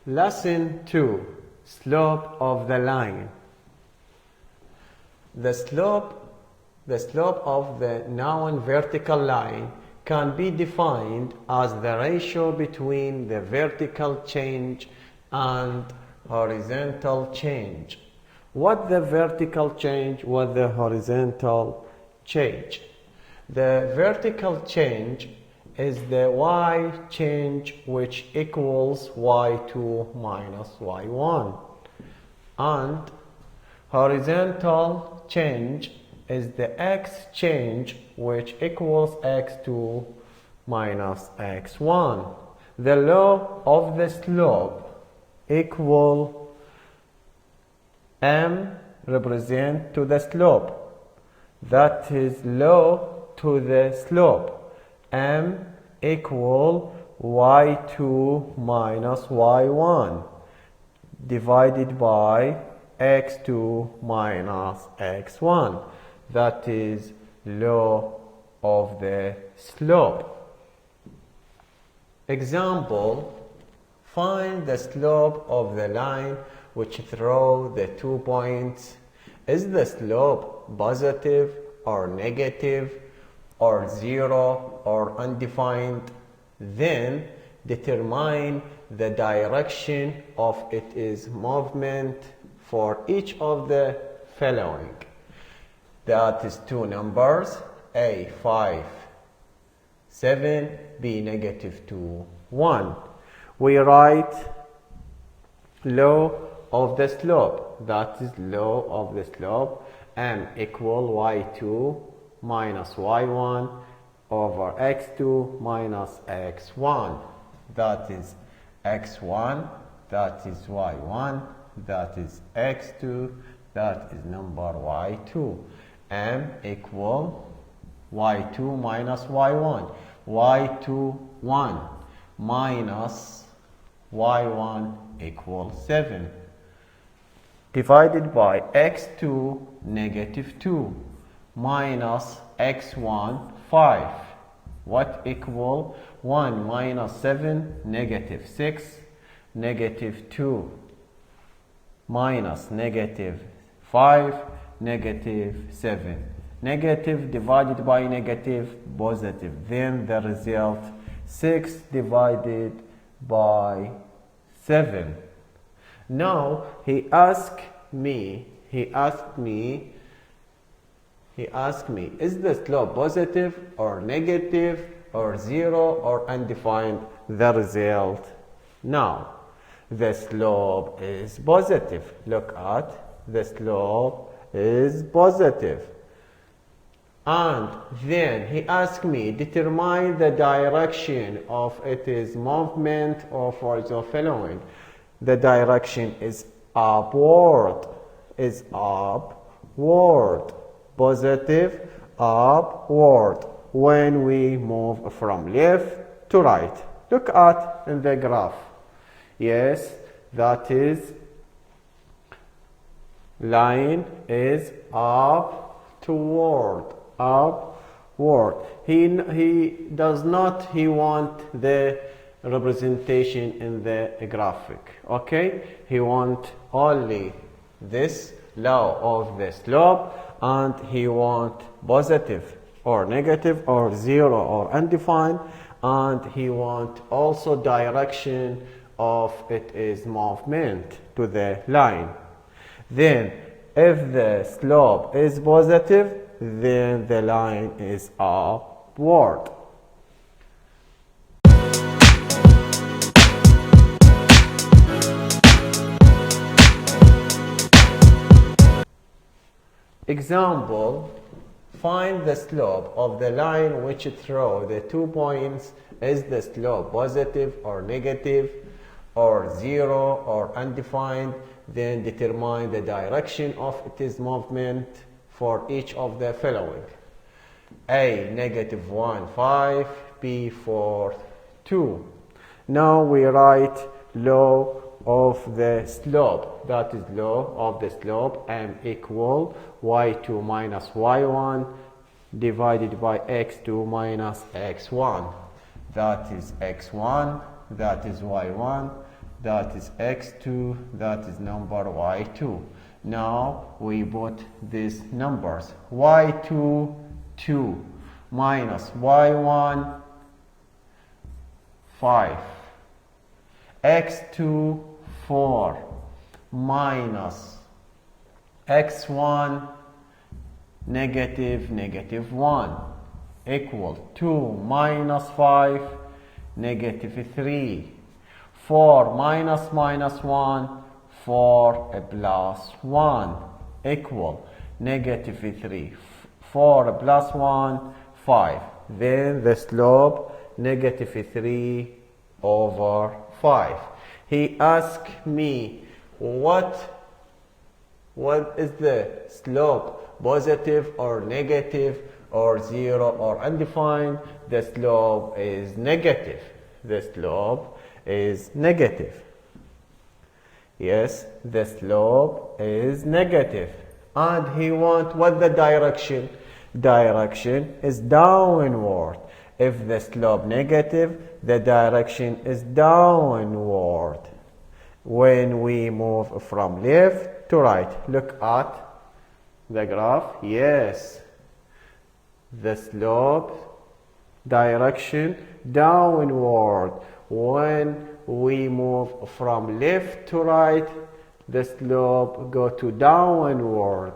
Lesson 2. Slope of the line. The slope of the known vertical line can be defined as the ratio between the vertical change and horizontal change. What the vertical change? What the horizontal change? The vertical change is the y change, which equals y2 minus y1, and horizontal change is the x change, which equals x2 minus x1. The law of the slope equal m represent to the slope, that is law to the slope. M equal y2 minus y1 divided by x2 minus x1, that is law of the slope. Example: find the slope of the line which through the 2 points. Is the slope positive or negative or zero or undefined? Then determine the direction of its movement for each of the following. That is two numbers, A 5, 7, B negative 2, 1. We write law of the slope, that is law of the slope, M equal y2 minus y1 over x2 minus x1, that is x1, that is y1, that is x2, that is number y2. M equal y2 minus y1, y2 1 minus y1 equals 7 divided by x2 negative 2 minus x1 5. What equal? 1 minus 7 negative 6, negative 2 minus negative 5, negative 7. Negative divided by negative, positive. Then the result 6 divided by 7. Now he asked me, is the slope positive or negative or zero or undefined? The result, now the slope is positive. Look at, the slope is positive. And then he asked me, determine the direction of its movement or for the following. The direction is upward, positive, upward, when we move from left to right. Look at in the graph. Yes, that is line is upward. He does not, he want the representation in the graphic. Okay, he want only this law of the slope, and he want positive or negative or zero or undefined, and he want also direction of its movement to the line. Then if the slope is positive, then the line is upward. Example: find the slope of the line which through the 2 points. Is the slope positive or negative or zero or undefined? Then determine the direction of its movement for each of the following. A negative 1 5, B 4 2. Now we write law of the slope, that is law of the slope, M equal y2 minus y1 divided by x2 minus x1, that is x1, that is y1, that is x2, that is number y2. Now we put these numbers. y2, 2, minus y1, 5. x2, 4, minus x1, negative 1, equal 2 minus 5, negative 3. 4 minus 1, 4 plus 1, equal negative 3. 4 plus 1, 5. Then the slope, negative 3 over 5. He asked me what is the slope, positive or negative or 0 or undefined. The slope is negative. The slope is negative. Yes, the slope is negative. And he wants what the direction? Direction is downward. If the slope negative, the direction is downward. When we move from left to right, look at the graph. Yes, the slope direction downward. When we move from left to right, the slope go to downward.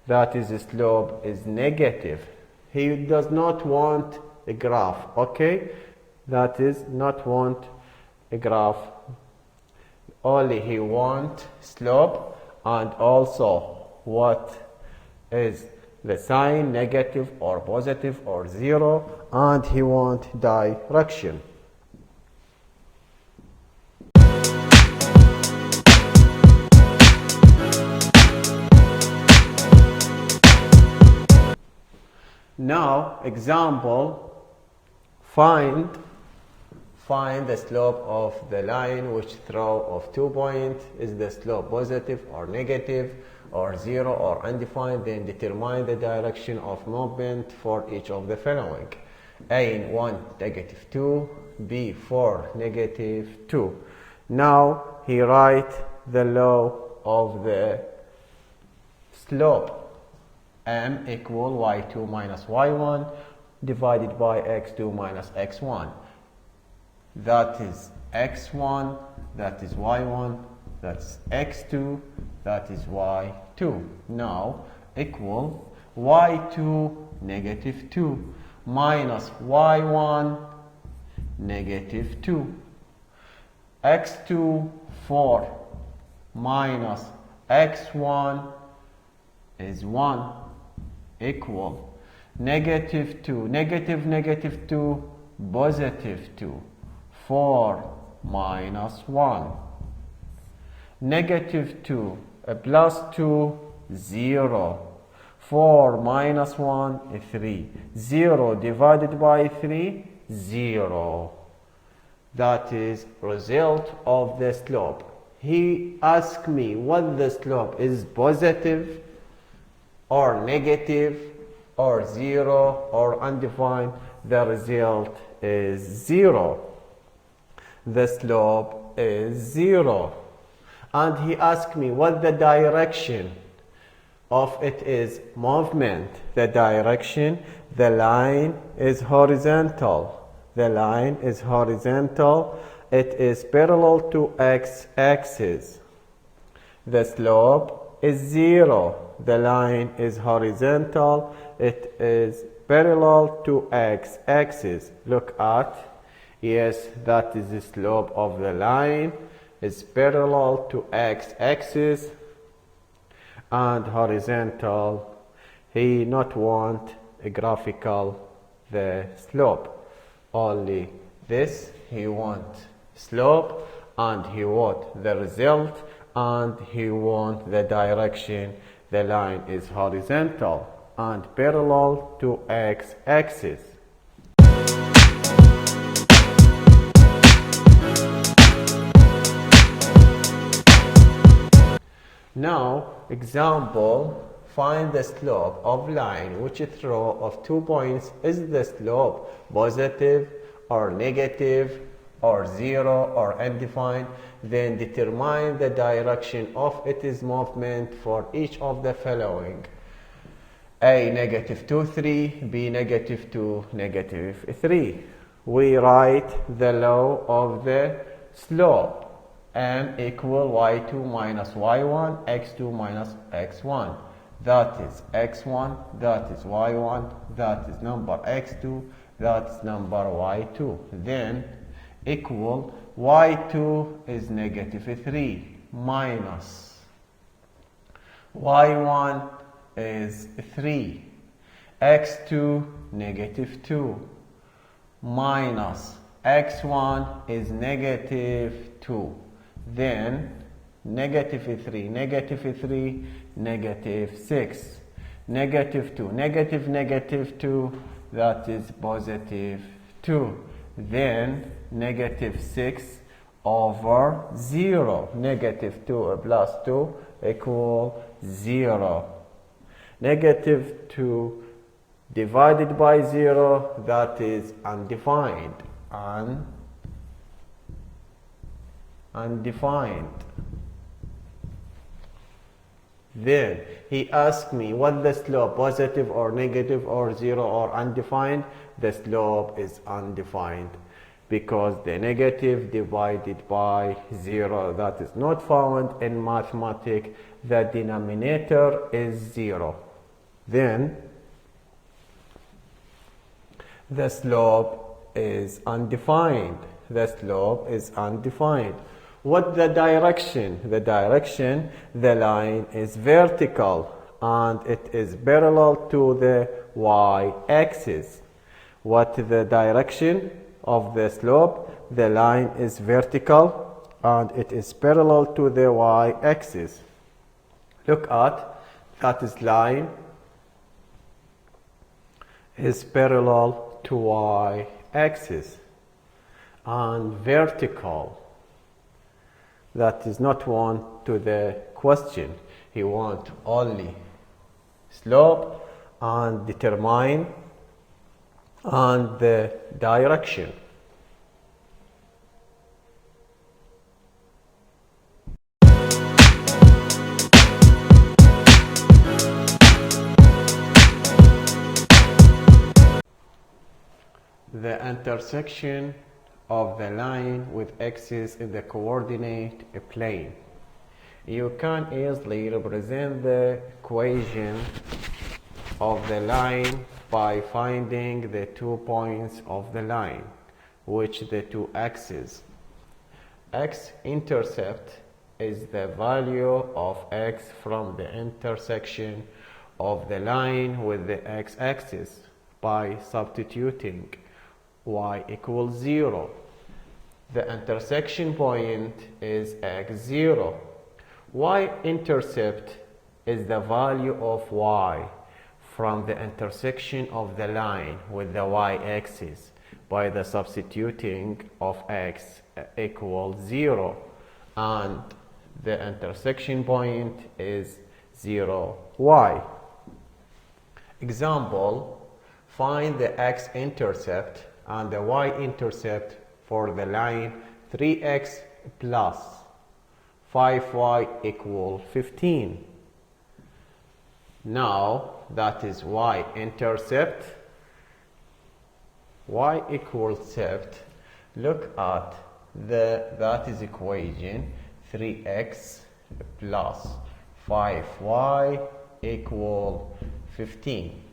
That is, the slope is negative. He does not want a graph, okay? That is, not want a graph. Only he want slope, and also what is the sign, negative or positive or 0, and he want direction. Now, example, find the slope of the line which throw of 2 points. Is the slope positive or negative or 0 or undefined? Then determine the direction of movement for each of the following. A in 1, negative 2, B 4, negative 2. Now he write the law of the slope. M equal y2 minus y1 divided by x2 minus x1. That is x1, that is y1, that's x2, that is y2. Now equal y2 negative 2 minus y1 negative 2. x2 4 minus x1 is 1 equal negative 2, negative 2, positive 2. 4 minus 1. Negative 2 plus 2, 0. 4 minus 1 is 3. 0 divided by 3, 0. That is result of the slope. He asked me what the slope is, positive or negative or 0 or undefined. The result is 0. The slope is 0. And he asked me what the direction of it is, movement. The direction, the line is horizontal. The line is horizontal. It is parallel to x-axis. The slope is 0. The line is horizontal. It is parallel to x-axis. Look at, yes, that is the slope of the line. It's parallel to x-axis and horizontal. He not want a graphical the slope, only this. He want slope and he want the result and he want the direction. The line is horizontal and parallel to x-axis. Now, example, find the slope of line which throw of 2 points. Is the slope positive or negative or 0 or undefined, then determine the direction of its movement for each of the following. A -2, 3, B -2, -3. We write the law of the slope. M equal y2 minus y1, x2 minus x1. That is x1, that is y1, that is number x2, that is number y2. Then equal y2 is -3 minus y1 is 3, x2 -2 minus x1 is -2. Then -3, -3, -6, -2, -2, that is +2. Then -6 over 0. -2 plus 2 equal 0. -2 divided by 0, that is undefined. Undefined. Then he asked me what the slope, positive or negative or 0 or undefined. The slope is undefined because the negative divided by 0, that is not found in mathematics. The denominator is 0. Then the slope is undefined. The slope is undefined. What the direction? The direction, the line is vertical and it is parallel to the y-axis. What the direction of the slope? The line is vertical and it is parallel to the y-axis. Look at that is line is parallel to y-axis and vertical. That is not one to the question. He wants only slope and determine and the direction. The intersection of the line with axis in the coordinate plane. You can easily represent the equation of the line by finding the 2 points of the line, which the 2 axes. X-intercept is the value of x from the intersection of the line with the x-axis by substituting y equals 0. The intersection point is x0. Y-intercept is the value of y from the intersection of the line with the y-axis by the substituting of x equals 0, and the intersection point is 0, y. Example, find the x-intercept and the y-intercept for the line 3x plus 5y equal 15. Now that is y-intercept. Y-intercept, look at that is equation 3x plus 5y equal 15.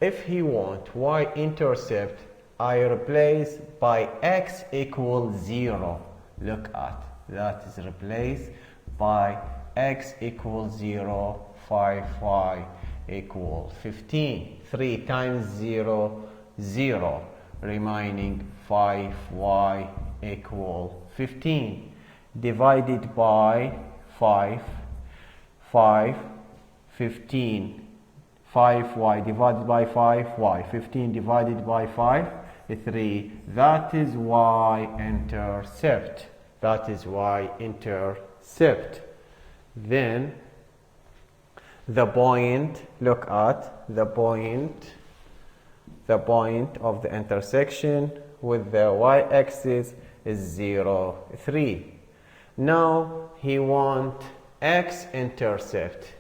If he want y-intercept, I replace by x equals 0. Look at that is replaced by x equals 0, 5y equals 15. 3 times 0, 0, remaining 5y equal 15. Divided by 5, 15. 5y divided by 5y, 15 divided by 5, 3. That is y-intercept. That is y-intercept. Then the point, look at the point of the intersection with the y-axis is 0, 3. Now he want x-intercept.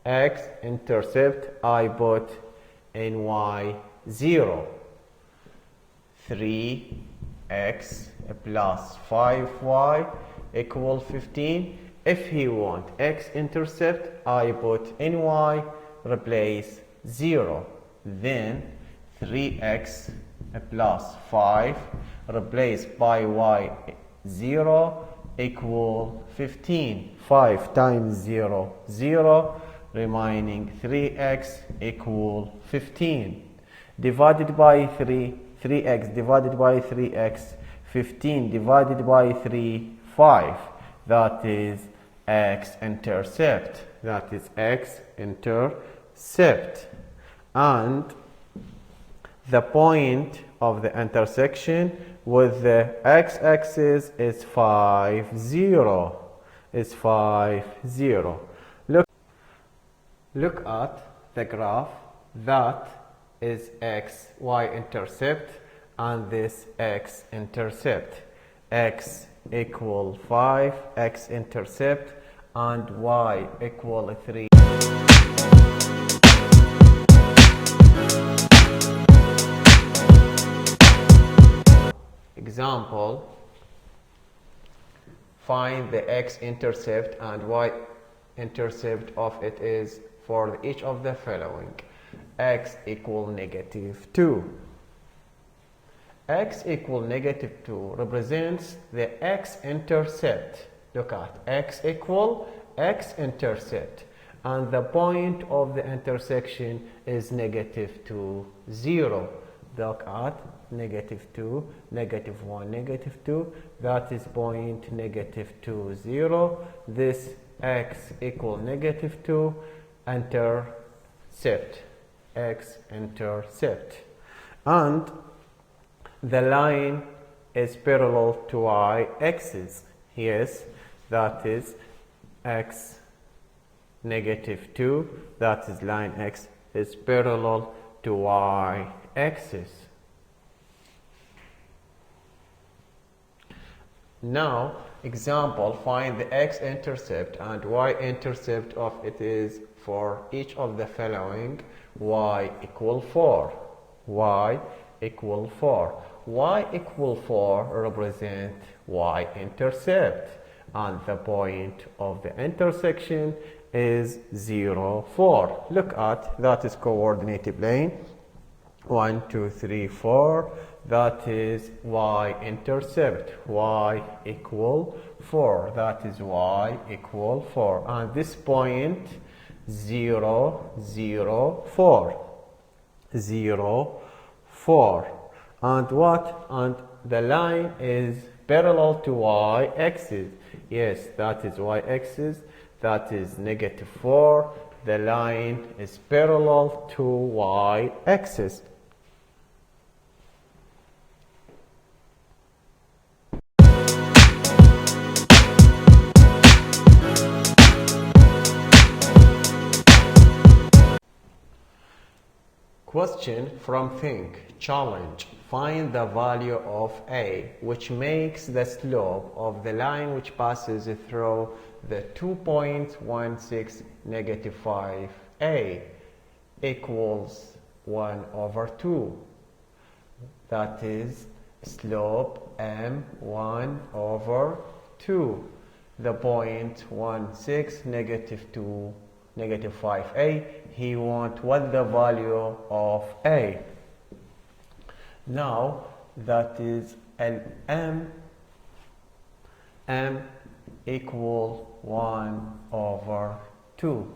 X-intercept I put in y 0. 3x plus 5y equal 15. If he want x-intercept, I put in y, replace 0. Then 3x plus 5 replaced by y 0 equal 15. 5 times 0, 0, remaining 3x equal 15. Divided by 3, 3x divided by 3x, 15 divided by 3, 5. That is x-intercept. That is x-intercept. And the point of the intersection with the x-axis is 5, 0. Is 5, 0. Look at the graph. That is x, y-intercept, and this x-intercept. X equal 5, x-intercept, and y equal 3. Example, find the x-intercept and y-intercept of it is for each of the following. X equal -2. X equal -2 represents the x-intercept. Look at x equal x-intercept, and the point of the intersection is -2, 0. Look at -2, -1, -2. That is point -2, 0. This x equal -2 intercept. X-intercept. And the line is parallel to y-axis. Yes, that is x -2. That is line x is parallel to y-axis. Now, example, find the x-intercept and y-intercept of it is for each of the following. Y equal 4. Y equal 4. Y equal 4 represent y-intercept, and the point of the intersection is 0, 4. Look at that is coordinate plane. 1, 2, 3, 4. That is y-intercept. Y equal 4. That is y equal 4. And this point 0, 0, 4. 0, 4. And what? And the line is parallel to y-axis. Yes, that is y-axis. That is -4. The line is parallel to y-axis. Question from Think. Challenge. Find the value of A, which makes the slope of the line which passes through the 2.16 -5. A equals 1/2. That is slope m 1/2. The point 16 -2 -5a. He wants what the value of A. Now that is m equal 1/2.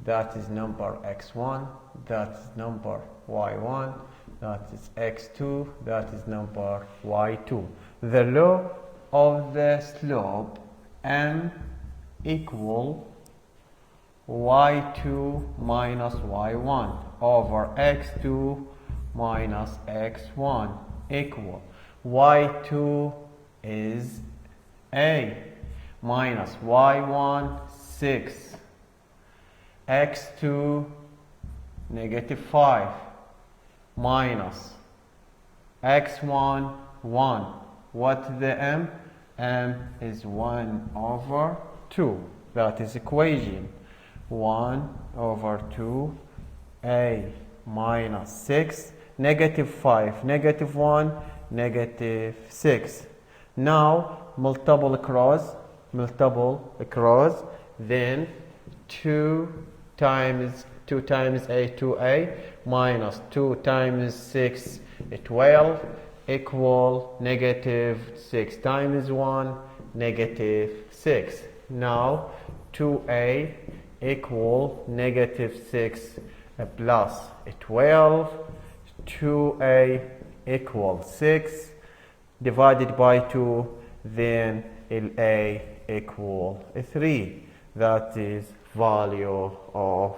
That is number x1, that is number y1, that is x2, that is number y2. The law of the slope m equal y2 minus y1 over x2 minus x1 equal y2 is A minus y1 6, x2 -5 minus x1 1 What's the m? M is 1 over 2. That is equation. 1 over 2 a minus 6, negative 5, negative 1, negative 6. Now multiple across, then 2 times a, 2a, minus 2 times 6, 12, equal negative 6 times 1, negative 6. Now 2a equal negative 6 plus 12, 2a equal 6, divided by 2, then a equal 3. That is value of